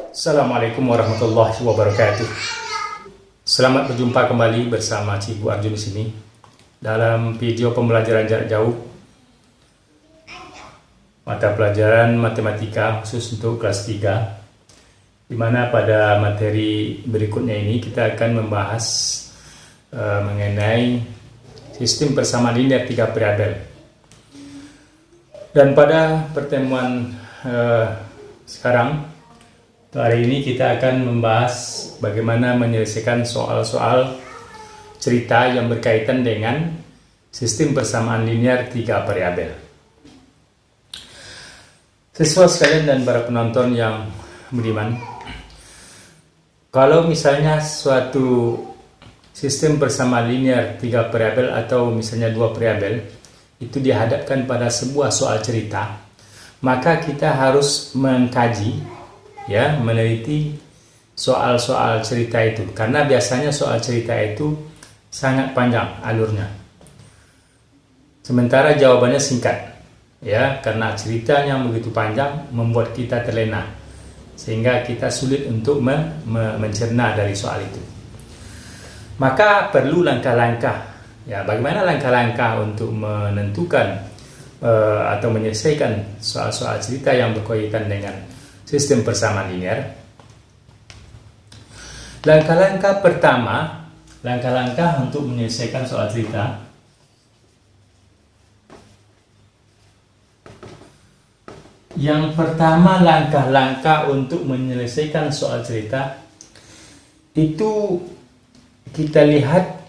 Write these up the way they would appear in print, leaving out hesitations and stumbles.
Assalamualaikum warahmatullahi wabarakatuh. Selamat berjumpa kembali bersama Cibu Arjun di sini dalam video pembelajaran jarak jauh mata pelajaran matematika khusus untuk kelas 3, di mana pada materi berikutnya ini kita akan membahas mengenai sistem persamaan linear 3 variabel. Dan pada pertemuan sekarang hari ini kita akan membahas bagaimana menyelesaikan soal-soal cerita yang berkaitan dengan sistem persamaan linear 3 variabel. Siswa sekalian dan para penonton yang budiman, kalau misalnya suatu sistem persamaan linear 3 variabel atau misalnya 2 variabel itu dihadapkan pada sebuah soal cerita, maka kita harus mengkaji, meneliti soal-soal cerita itu, karena biasanya soal cerita itu sangat panjang alurnya, sementara jawabannya singkat, karena ceritanya begitu panjang membuat kita terlena, sehingga kita sulit untuk mencerna dari soal itu. Maka perlu langkah-langkah, bagaimana langkah-langkah untuk menentukan atau menyelesaikan soal-soal cerita yang berkaitan dengan sistem persamaan linear. Langkah-langkah pertama, langkah-langkah untuk menyelesaikan soal cerita. Yang pertama, langkah-langkah untuk menyelesaikan soal cerita itu kita lihat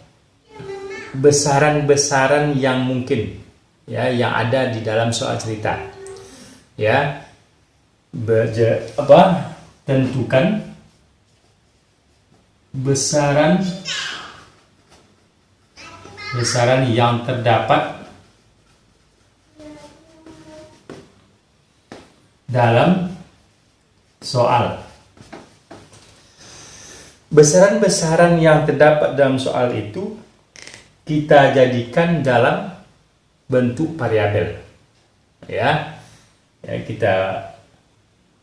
besaran-besaran yang mungkin, yang ada di dalam soal cerita. Tentukan besaran yang terdapat dalam soal. Besaran-besaran yang terdapat dalam soal itu kita jadikan dalam bentuk variabel. Kita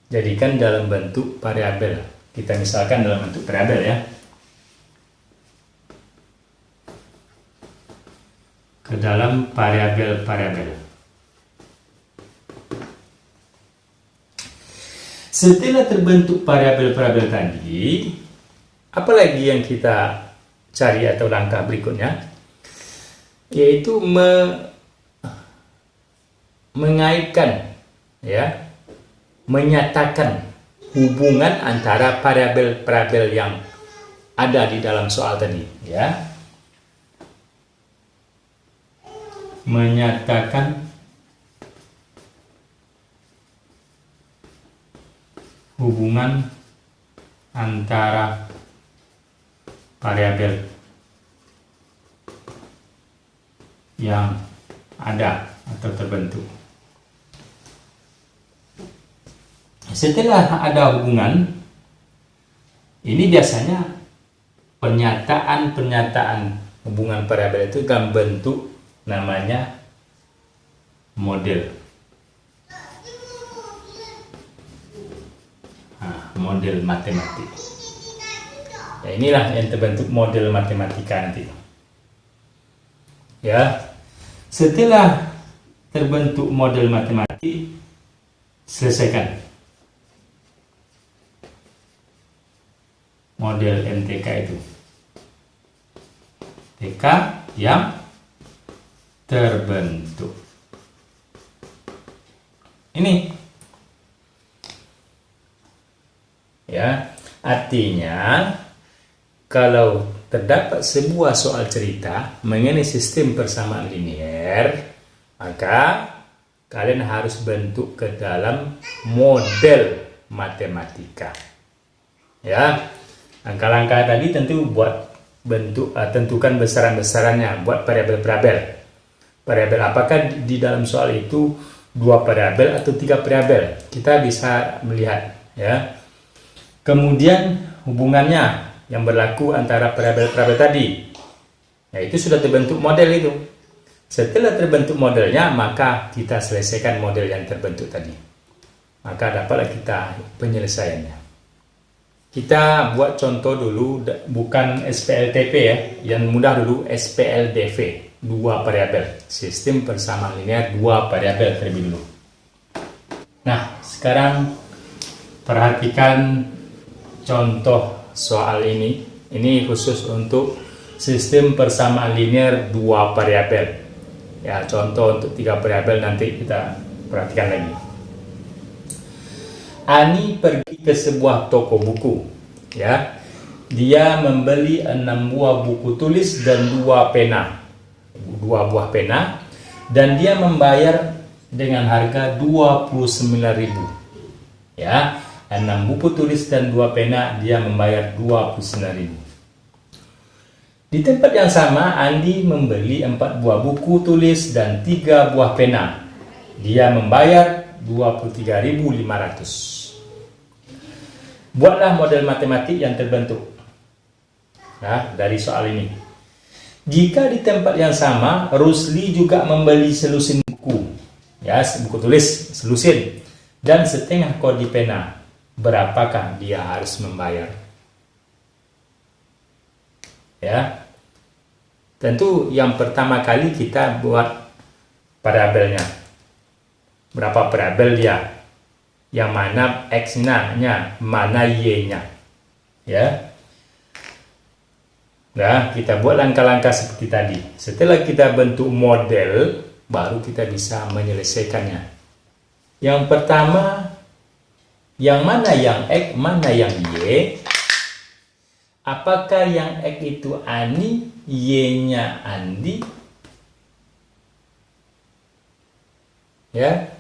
jadikan dalam bentuk variabel. Kita misalkan dalam bentuk variabel, ke dalam variabel. Setelah terbentuk variabel-variabel tadi, apalagi yang kita cari atau langkah berikutnya, yaitu mengaitkan, menyatakan hubungan antara variabel-variabel yang ada di dalam soal tadi, menyatakan hubungan antara variabel yang ada atau terbentuk. Setelah ada hubungan, ini biasanya pernyataan hubungan variabel itu dalam bentuk namanya model. Model matematik. Inilah yang terbentuk model matematika nanti. Setelah terbentuk model matematik, selesaikan model MTK itu. TK yang terbentuk. Ini. Artinya kalau terdapat sebuah soal cerita mengenai sistem persamaan linear, maka kalian harus bentuk ke dalam model matematika. Langkah-langkah tadi tentu buat bentuk, tentukan besaran-besarannya buat variabel-variabel. Variabel apakah di dalam soal itu 2 variabel atau 3 variabel? Kita bisa melihat, Kemudian hubungannya yang berlaku antara variabel-variabel tadi, itu sudah terbentuk model itu. Setelah terbentuk modelnya, maka kita selesaikan model yang terbentuk tadi. Maka dapatlah kita penyelesaiannya. Kita buat contoh dulu, bukan SPLTP ya, yang mudah dulu SPLDV, dua variabel, sistem persamaan linear dua variabel terlebih dulu. Nah, sekarang perhatikan contoh soal ini. Ini khusus untuk sistem persamaan linear dua variabel. Ya, contoh untuk 3 variabel nanti kita perhatikan lagi. Ani pergi ke sebuah toko buku, ya. Dia membeli 6 buah buku tulis dan 2 pena, 2 buah pena, dan dia membayar dengan harga 29.000. Ya, 6 buku tulis dan 2 pena, dia membayar 29.000. Di tempat yang sama, Andi membeli 4 buah buku tulis dan 3 buah pena. Dia membayar 23.500. Buatlah model matematik yang terbentuk. Nah, dari soal ini. Jika di tempat yang sama, Rusli juga membeli selusin buku, ya, buku tulis, selusin, dan setengah kodi pena, berapakah dia harus membayar? Ya, tentu yang pertama kali kita buat variabelnya. Berapa variabel dia? Yang mana X-nya, mana Y-nya. Ya. Nah, kita buat langkah-langkah seperti tadi. Setelah kita bentuk model, baru kita bisa menyelesaikannya. Yang pertama, yang mana yang X, mana yang Y? Apakah yang X itu Ani, Y-nya Andi? Ya.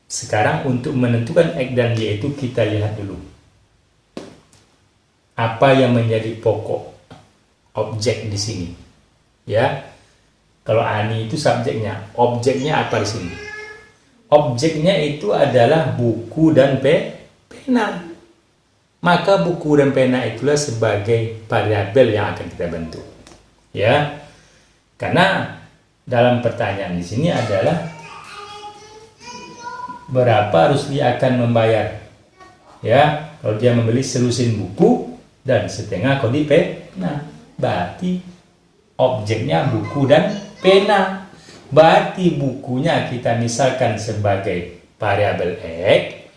Sekarang untuk menentukan X dan Y itu kita lihat dulu. Apa yang menjadi pokok objek di sini? Ya. Kalau Ani itu subjeknya, objeknya apa di sini? Objeknya itu adalah buku dan pena. Maka buku dan pena itulah sebagai variabel yang akan kita bentuk. Ya. Karena dalam pertanyaan di sini adalah berapa Rusli akan membayar. Ya, kalau dia membeli selusin buku dan setengah kodi pena, berarti objeknya buku dan pena. Berarti bukunya kita misalkan sebagai variabel X,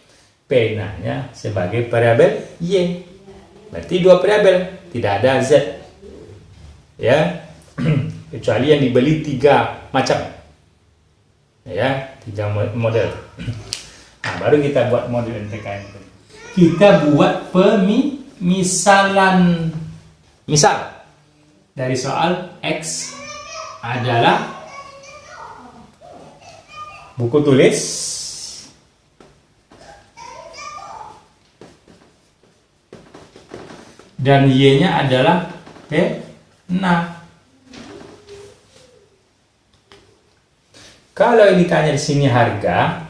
penanya sebagai variabel Y. Berarti 2 variabel, tidak ada Z. Ya. Kecuali yang dibeli 3 macam. Ya, 3 model. Nah, baru kita buat model NTKM. Kita buat pemisalan. Misal dari soal X adalah buku tulis dan Y-nya adalah pena. Kalau ini ditanya di sini harga,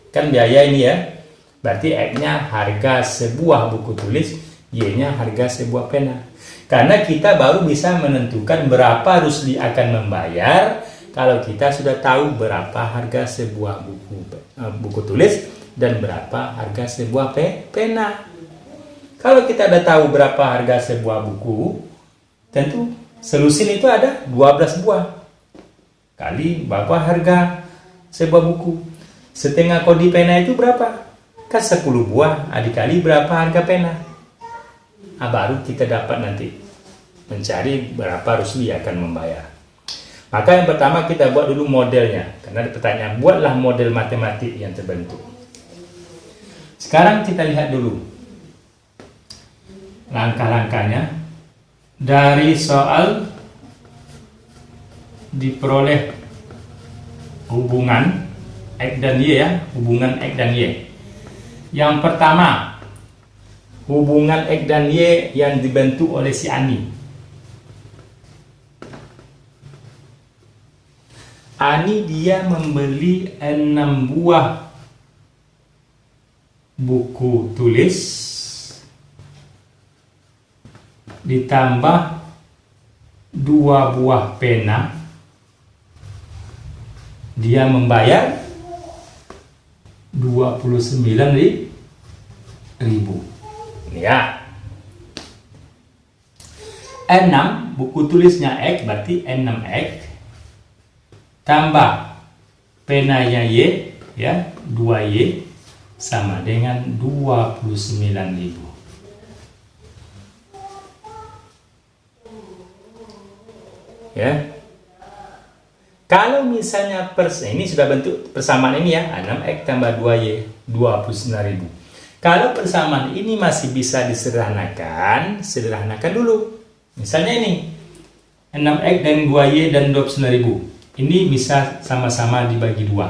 kan biaya ini ya. Berarti X-nya harga sebuah buku tulis, Y-nya harga sebuah pena. Karena kita baru bisa menentukan berapa Rusli akan membayar kalau kita sudah tahu berapa harga sebuah buku tulis dan berapa harga sebuah pena. Kalau kita sudah tahu berapa harga sebuah buku, tentu selusin itu ada 12 buah. Kali berapa harga sebuah buku. Setengah kodi pena itu berapa? Kan 10 buah, dikali berapa harga pena. Nah, baru kita dapat nanti mencari berapa Rusli akan membayar. Maka yang pertama kita buat dulu modelnya. Karena ada pertanyaan, buatlah model matematik yang terbentuk. Sekarang kita lihat dulu langkah-langkahnya. Dari soal diperoleh hubungan X dan Y ya, hubungan X dan Y. Yang pertama, hubungan X dan Y yang dibentuk oleh si Ani. Ani dia membeli 6 buah buku tulis ditambah 2 buah pena. Dia membayar 29.000. Ini ya. 6 buku tulisnya X berarti 6X tambah penanya Y ya 2Y sama dengan 29.000 ya. Kalau misalnya ini sudah bentuk persamaan ini ya 6X tambah 2Y 29.000. Kalau persamaan ini masih bisa disederhanakan, sederhanakan dulu. Misalnya ini 6X dan 2Y dan 29.000 ini bisa sama-sama dibagi 2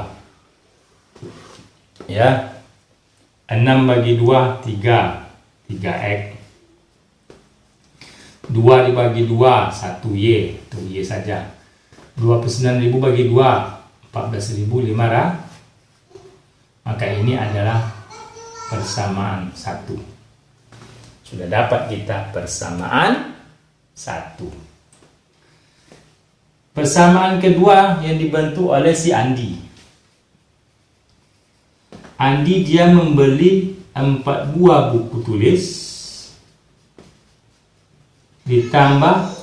ya. 6 bagi 2 3X, 2 dibagi 2 1Y, itu Y saja. 29.000 bagi 2 14.500, maka ini adalah persamaan 1. Sudah dapat kita persamaan 1. Persamaan kedua yang dibantu oleh si Andi. Andi dia membeli 4 buah buku tulis ditambah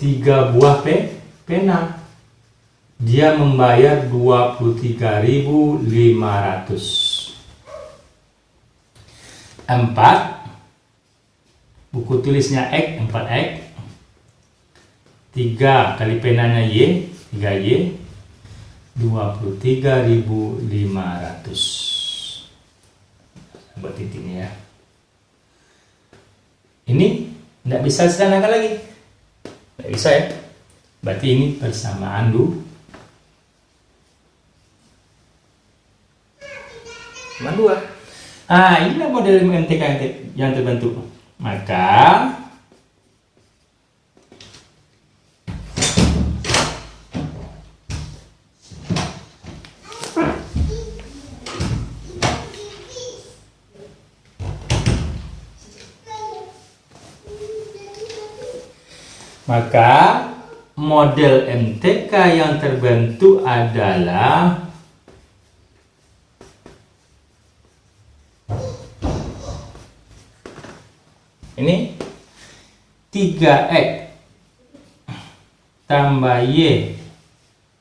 3 buah pena. Dia membayar 23.500. 4 buku tulisnya X 4X, 3 kali penanya Y 3Y 23.500. Buat titiknya ya. Ini tidak bisa sederhanakan lagi, tidak bisa ya. Berarti ini persamaan cuma 2. Inilah model MTK yang terbentuk. Maka model MTK yang terbentuk adalah ini 3X tambah Y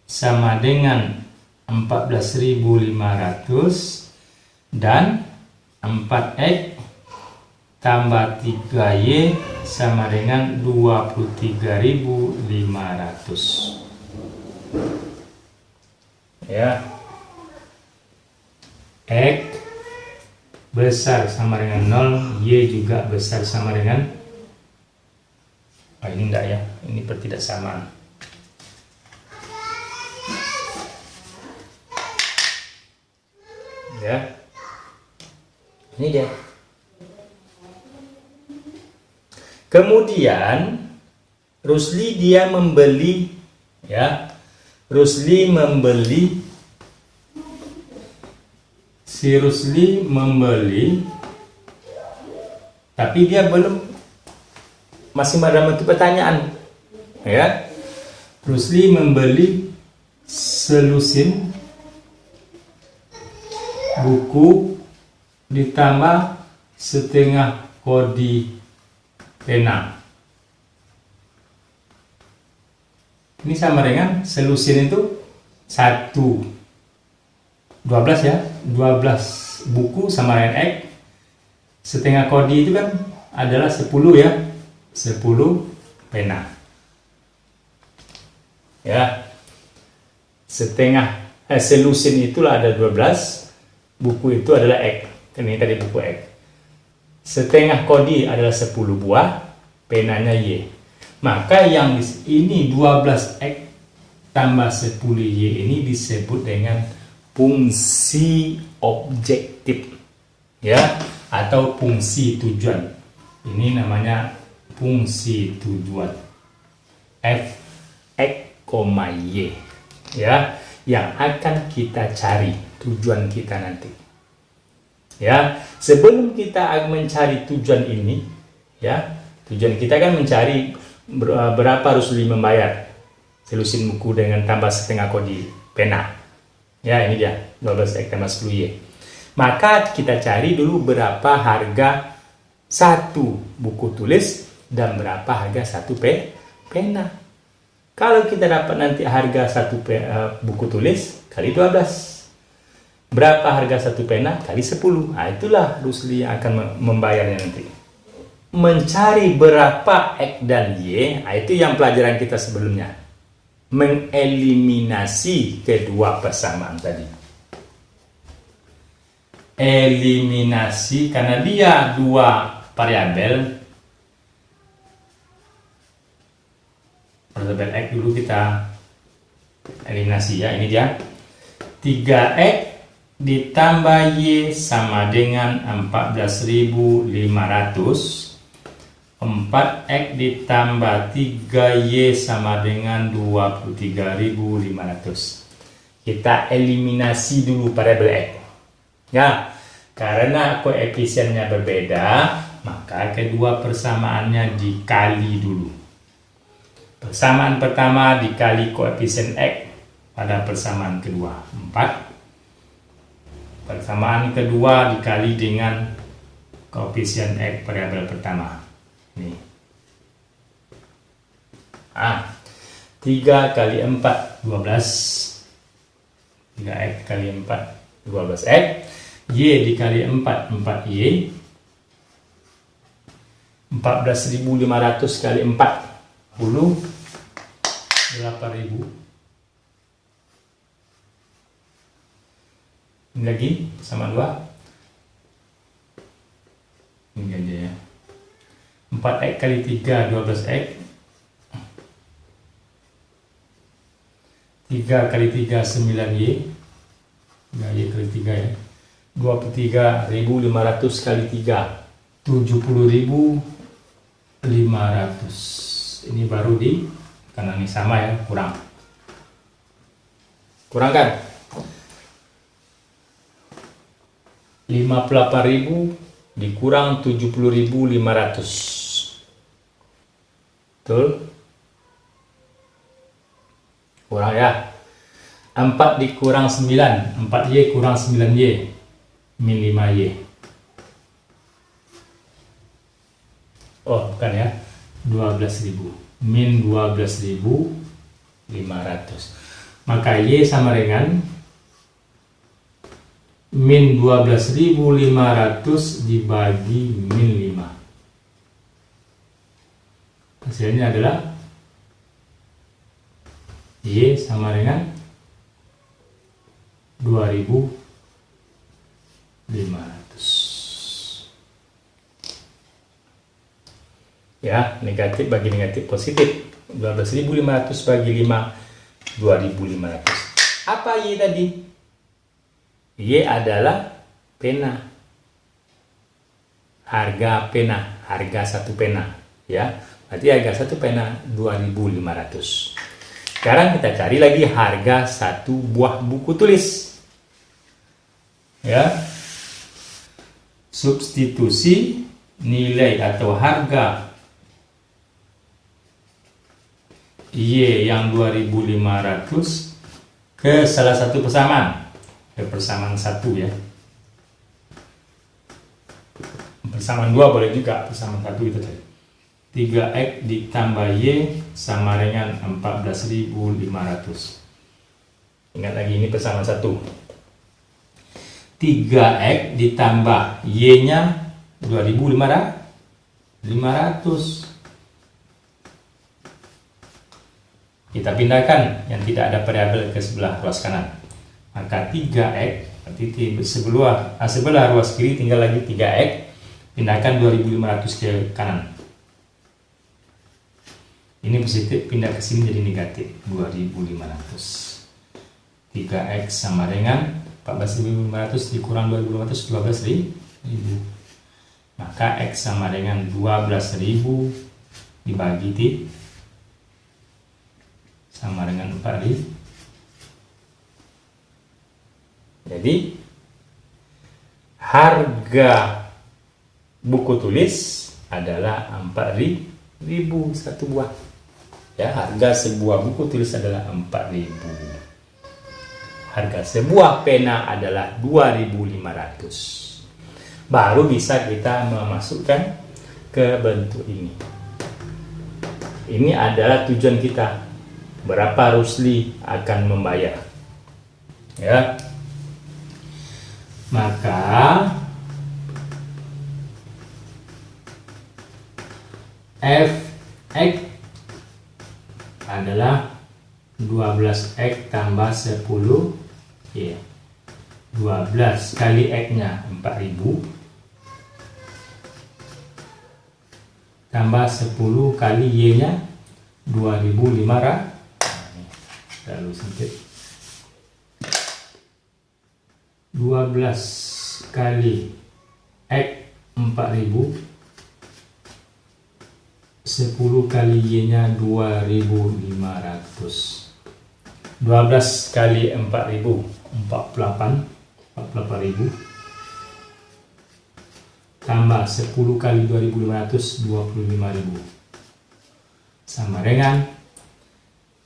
sama dengan 14.500 dan 4X tambah 3Y sama dengan 23.500 ya. X besar sama dengan 0, Y juga besar sama dengan ini enggak ya, ini pertidaksamaan. Ya, ini dia. Kemudian Rusli dia membeli ya, Rusli membeli tapi dia belum, masih ada bentuk pertanyaan ya. Rusli membeli selusin buku ditambah setengah kodi pena. Ini sama dengan selusin itu 12 ya, 12 buku sama dengan X. Setengah kodi itu kan adalah 10 ya, 10 pena ya. Setengah selusin itulah ada 12, buku itu adalah X, ini tadi buku X. Setengah kodi adalah 10 buah, penanya Y. Maka yang ini 12X tambah 10Y ini disebut dengan fungsi objektif ya, atau fungsi tujuan. Ini namanya fungsi tujuan f(x, y) ya, yang akan kita cari tujuan kita nanti ya. Sebelum kita mencari tujuan ini ya, tujuan kita kan mencari berapa Rusli membayar selusin buku dengan tambah setengah kodi pena ya. Ini dia 12X tambah 10Y. Maka kita cari dulu berapa harga satu buku tulis dan berapa harga satu pena. Kalau kita dapat nanti harga satu buku tulis kali 12, berapa harga satu pena kali 10. Nah, itulah Rusli yang akan membayarnya nanti. Mencari berapa X dan Y, nah itu yang pelajaran kita sebelumnya. Mengeliminasi kedua persamaan tadi. Eliminasi karena dia dua variabel. Variabel X dulu kita eliminasi ya. Ini dia 3X ditambah Y sama dengan 14.500. 4X ditambah 3Y sama dengan 23.500. Kita eliminasi dulu variabel X ya, karena koefisiennya berbeda, maka kedua persamaannya dikali dulu. Persamaan pertama dikali koefisien X pada persamaan kedua 4. Persamaan kedua dikali dengan koefisien X variabel pertama. Ini 3 kali 4 12. 3X kali 4 12X. Y dikali 4 4Y. 14.500 kali 4 10 8.000. Ini lagi sama 2. Ini aja ya. 4X kali 3 12X. 3 kali 3 9Y. 9Y kali 3 ya. 23.500 kali 3 70.500. Ini baru di karena ini sama ya, kurangkan 58.000 dikurang 70.500. Betul? Kurang ya. 4 dikurang 9, 4Y kurang 9Y, min 5Y. Oh, bukan ya. 12.000, min 12.500. Maka Y sama dengan min 12.500 dibagi min 5. Hasilnya adalah Y sama dengan 2.500. Ya, negatif bagi negatif positif. 12.500 bagi 5 2.500. Apa Y tadi? Y adalah pena. Harga pena, harga satu pena, ya. Berarti harga satu pena 2.500. Sekarang kita cari lagi harga satu buah buku tulis. Ya. Substitusi nilai atau harga Y yang 2.500 ke salah satu persamaan. Ke persamaan 1 ya. Persamaan 2 boleh juga, persamaan 1 itu tadi. 3X ditambah Y sama dengan 14.500. Ingat lagi ini persamaan 1. 3X ditambah Y-nya 2.500. Kita pindahkan yang tidak ada variabel ke sebelah ruas kanan. Maka 3X berarti sebelah ruas kiri tinggal lagi 3X. Pindahkan 2.500 ke kanan. Ini positif, pindah ke sini jadi negatif 2.500. 3X sama dengan 14.500 dikurang 2.500 12.000. Maka X sama dengan 12.000 dibagi T sama dengan 4.000. Jadi harga buku tulis adalah 4.000 satu buah. Ya, harga sebuah buku tulis adalah 4.000. Harga sebuah pena adalah 2.500. Baru bisa kita memasukkan ke bentuk ini. ini adalah tujuan kita. Berapa Rusli akan membayar? Ya. Maka Fx adalah 12x tambah 10, ya. 12 kali x-nya 4000 tambah 10 kali y-nya 2500. Lalu sempit. 12 kali x 4000, 10 kali y-nya 2500. 12 kali 4000 48.000 tambah 10 kali 2500 25.000 sama dengan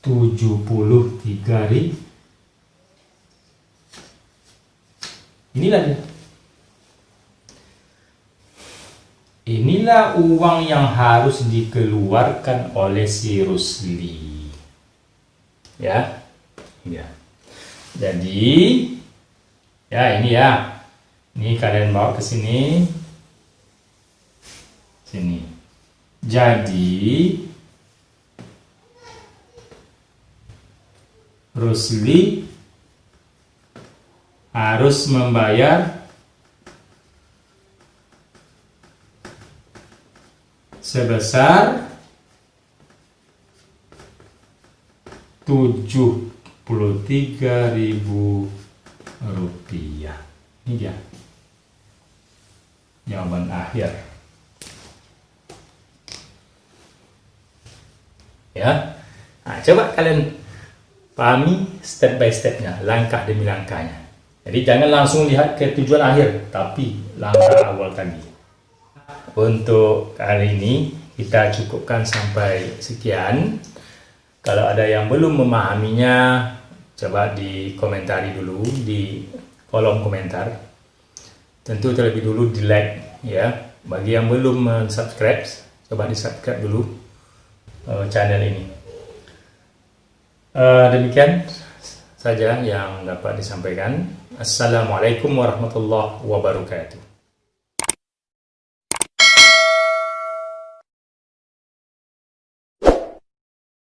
73.000. Inilah dia. Inilah uang yang harus dikeluarkan oleh si Rusli. Ya. Ya. Jadi ya ini ya. Ini kalian bawa ke sini. Sini. Jadi Rusli harus membayar sebesar 73.000 rupiah. Ini dia jawaban akhir. Ya, nah, coba kalian pahami step by stepnya, langkah demi langkahnya. Jadi jangan langsung lihat ke tujuan akhir, tapi langkah awal tadi. Untuk kali ini kita cukupkan sampai sekian. Kalau ada yang belum memahaminya, coba dikomentari dulu di kolom komentar. Tentu terlebih dulu di like ya. Bagi yang belum subscribe, coba di subscribe dulu channel ini. Demikian saja yang dapat disampaikan. Assalamualaikum warahmatullahi wabarakatuh.